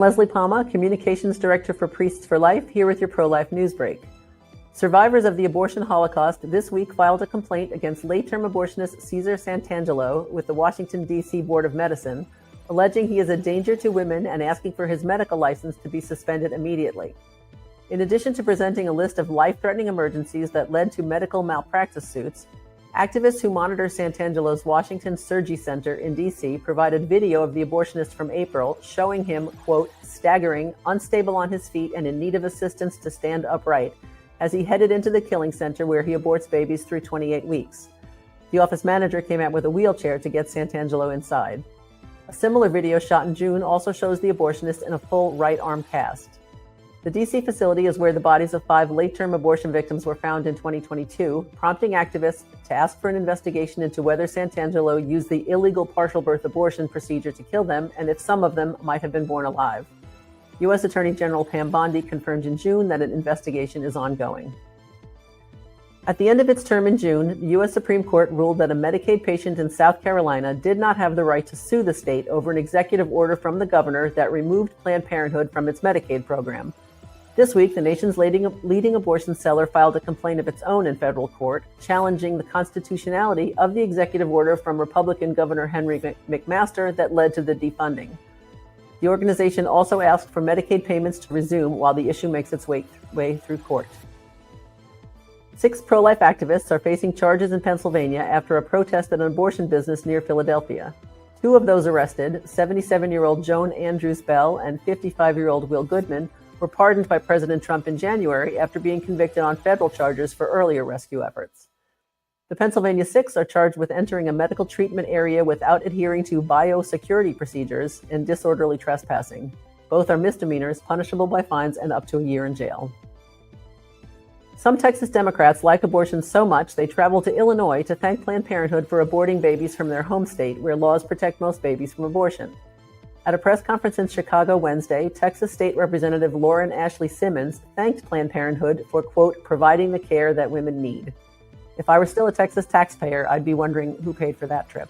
Leslie Palma, Communications Director for Priests for Life, here with your pro-life news break. Survivors of the abortion holocaust this week filed a complaint against late-term abortionist Cesar Santangelo with the Washington, D.C. Board of Medicine, alleging he is a danger to women and asking for his medical license to be suspended immediately. In addition to presenting a list of life-threatening emergencies that led to medical malpractice suits, activists who monitor Santangelo's Washington Surgery Center in D.C. provided video of the abortionist from April showing him, quote, staggering, unstable on his feet, and in need of assistance to stand upright as he headed into the killing center where he aborts babies through 28 weeks. The office manager came out with a wheelchair to get Santangelo inside. A similar video shot in June also shows the abortionist in a full right arm cast. The D.C. facility is where the bodies of 5 late-term abortion victims were found in 2022, prompting activists to ask for an investigation into whether Santangelo used the illegal partial birth abortion procedure to kill them, and if some of them might have been born alive. U.S. Attorney General Pam Bondi confirmed in June that an investigation is ongoing. At the end of its term in June, the U.S. Supreme Court ruled that a Medicaid patient in South Carolina did not have the right to sue the state over an executive order from the governor that removed Planned Parenthood from its Medicaid program. This week, the nation's leading abortion seller filed a complaint of its own in federal court, challenging the constitutionality of the executive order from Republican Governor Henry McMaster that led to the defunding. The organization also asked for Medicaid payments to resume while the issue makes its way through court. 6 pro-life activists are facing charges in Pennsylvania after a protest at an abortion business near Philadelphia. 2 of those arrested, 77-year-old Joan Andrews Bell and 55-year-old Will Goodman, were pardoned by President Trump in January after being convicted on federal charges for earlier rescue efforts. The Pennsylvania 6 are charged with entering a medical treatment area without adhering to biosecurity procedures and disorderly trespassing. Both are misdemeanors, punishable by fines and up to a year in jail. Some Texas Democrats like abortion so much they travel to Illinois to thank Planned Parenthood for aborting babies from their home state, where laws protect most babies from abortion. At a press conference in Chicago Wednesday, Texas State Representative Lauren Ashley Simmons thanked Planned Parenthood for, quote, providing the care that women need. If I were still a Texas taxpayer, I'd be wondering who paid for that trip.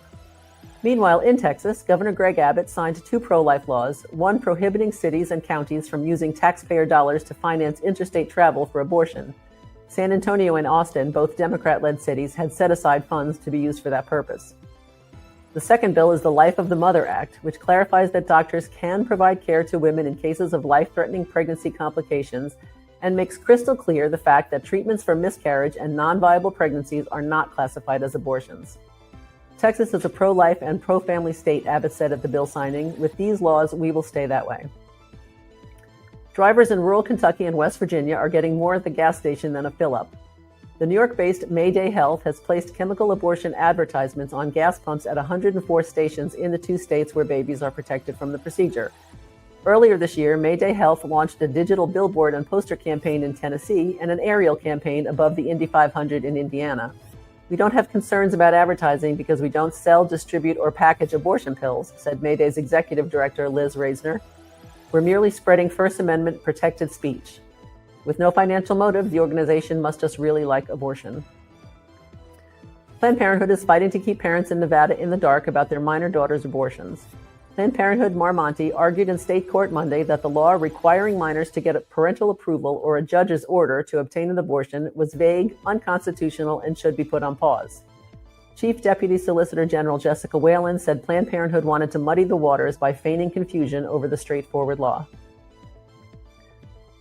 Meanwhile, in Texas, Governor Greg Abbott signed 2 pro-life laws, one prohibiting cities and counties from using taxpayer dollars to finance interstate travel for abortion. San Antonio and Austin, both Democrat-led cities, had set aside funds to be used for that purpose. The second bill is the Life of the Mother Act, which clarifies that doctors can provide care to women in cases of life-threatening pregnancy complications and makes crystal clear the fact that treatments for miscarriage and non-viable pregnancies are not classified as abortions. Texas is a pro-life and pro-family state, Abbott said at the bill signing. With these laws, we will stay that way. Drivers in rural Kentucky and West Virginia are getting more at the gas station than a fill-up. The New York-based Mayday Health has placed chemical abortion advertisements on gas pumps at 104 stations in the 2 states where babies are protected from the procedure. Earlier this year, Mayday Health launched a digital billboard and poster campaign in Tennessee and an aerial campaign above the Indy 500 in Indiana. We don't have concerns about advertising because we don't sell, distribute, or package abortion pills, said Mayday's executive director, Liz Reisner. We're merely spreading First Amendment protected speech. With no financial motive, the organization must just really like abortion. Planned Parenthood is fighting to keep parents in Nevada in the dark about their minor daughters' abortions. Planned Parenthood Marmonte argued in state court Monday that the law requiring minors to get a parental approval or a judge's order to obtain an abortion was vague, unconstitutional, and should be put on pause. Chief Deputy Solicitor General Jessica Whalen said Planned Parenthood wanted to muddy the waters by feigning confusion over the straightforward law.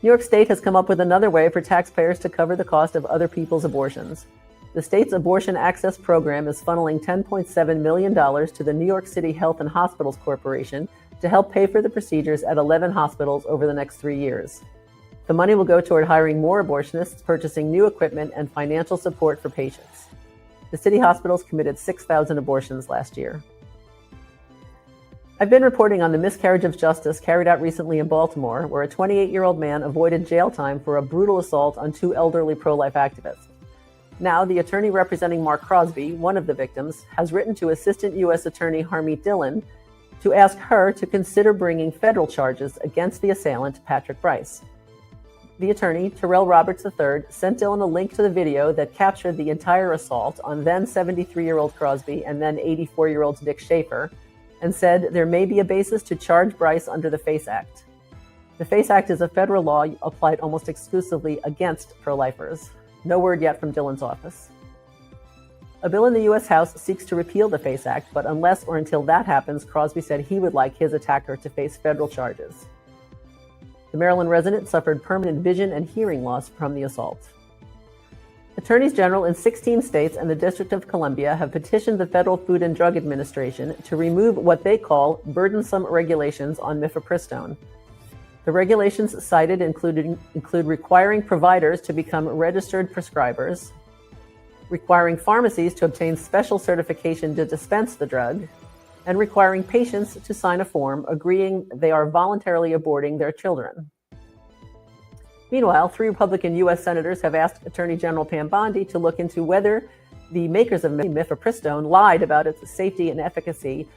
New York State has come up with another way for taxpayers to cover the cost of other people's abortions. The state's Abortion Access Program is funneling $10.7 million to the New York City Health and Hospitals Corporation to help pay for the procedures at 11 hospitals over the next 3 years. The money will go toward hiring more abortionists, purchasing new equipment, and financial support for patients. The city hospitals committed 6,000 abortions last year. I've been reporting on the miscarriage of justice carried out recently in Baltimore, where a 28-year-old man avoided jail time for a brutal assault on 2 elderly pro-life activists. Now, the attorney representing Mark Crosby, one of the victims, has written to Assistant U.S. Attorney Harmeet Dillon to ask her to consider bringing federal charges against the assailant, Patrick Bryce. The attorney, Terrell Roberts III, sent Dillon a link to the video that captured the entire assault on then 73-year-old Crosby and then 84-year-old Dick Schaefer, and said there may be a basis to charge Bryce under the FACE Act. The FACE Act is a federal law applied almost exclusively against pro-lifers. No word yet from Dillon's office. A bill in the U.S. House seeks to repeal the FACE Act, but unless or until that happens, Crosby said he would like his attacker to face federal charges. The Maryland resident suffered permanent vision and hearing loss from the assault. Attorneys general in 16 states and the District of Columbia have petitioned the Federal Food and Drug Administration to remove what they call burdensome regulations on mifepristone. The regulations cited include requiring providers to become registered prescribers, requiring pharmacies to obtain special certification to dispense the drug, and requiring patients to sign a form agreeing they are voluntarily aborting their children. Meanwhile, 3 Republican U.S. senators have asked Attorney General Pam Bondi to look into whether the makers of mifepristone lied about its safety and efficacy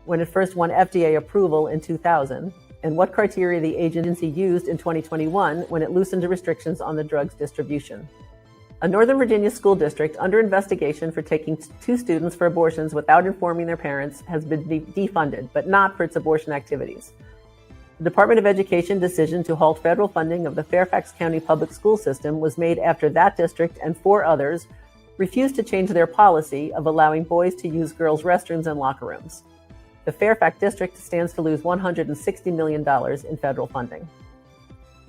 when it first won FDA approval in 2000, and what criteria the agency used in 2021 when it loosened restrictions on the drug's distribution. A Northern Virginia school district under investigation for taking 2 students for abortions without informing their parents has been defunded, but not for its abortion activities. The Department of Education decision to halt federal funding of the Fairfax County public school system was made after that district and 4 others refused to change their policy of allowing boys to use girls' restrooms and locker rooms. The Fairfax district stands to lose $160 million in federal funding.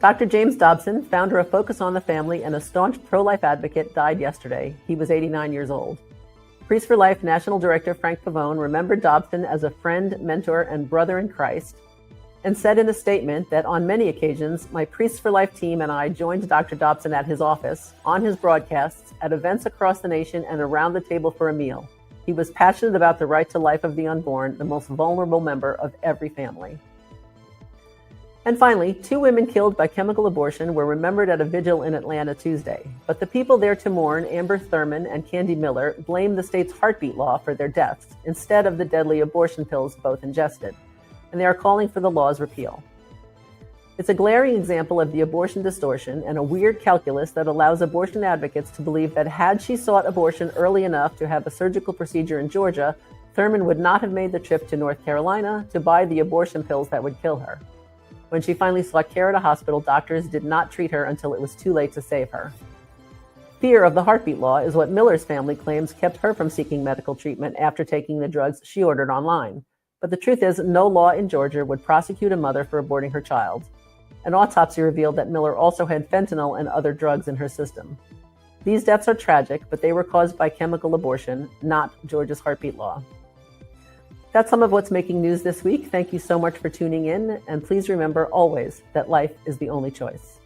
Dr. James Dobson, founder of Focus on the Family and a staunch pro-life advocate, died yesterday. He was 89 years old. Priest for Life National Director Frank Pavone remembered Dobson as a friend, mentor, and brother in Christ, and said in a statement that on many occasions, my Priest for Life team and I joined Dr. Dobson at his office, on his broadcasts, at events across the nation, and around the table for a meal. He was passionate about the right to life of the unborn, the most vulnerable member of every family. And finally, 2 women killed by chemical abortion were remembered at a vigil in Atlanta Tuesday. But the people there to mourn, Amber Thurman and Candy Miller, blamed the state's heartbeat law for their deaths instead of the deadly abortion pills both ingested. And they are calling for the law's repeal. It's a glaring example of the abortion distortion and a weird calculus that allows abortion advocates to believe that had she sought abortion early enough to have a surgical procedure in Georgia, Thurman would not have made the trip to North Carolina to buy the abortion pills that would kill her. When she finally sought care at a hospital, doctors did not treat her until it was too late to save her. Fear of the heartbeat law is what Miller's family claims kept her from seeking medical treatment after taking the drugs she ordered online. But the truth is, no law in Georgia would prosecute a mother for aborting her child. An autopsy revealed that Miller also had fentanyl and other drugs in her system. These deaths are tragic, but they were caused by chemical abortion, not Georgia's heartbeat law. That's some of what's making news this week. Thank you so much for tuning in, and please remember always that life is the only choice.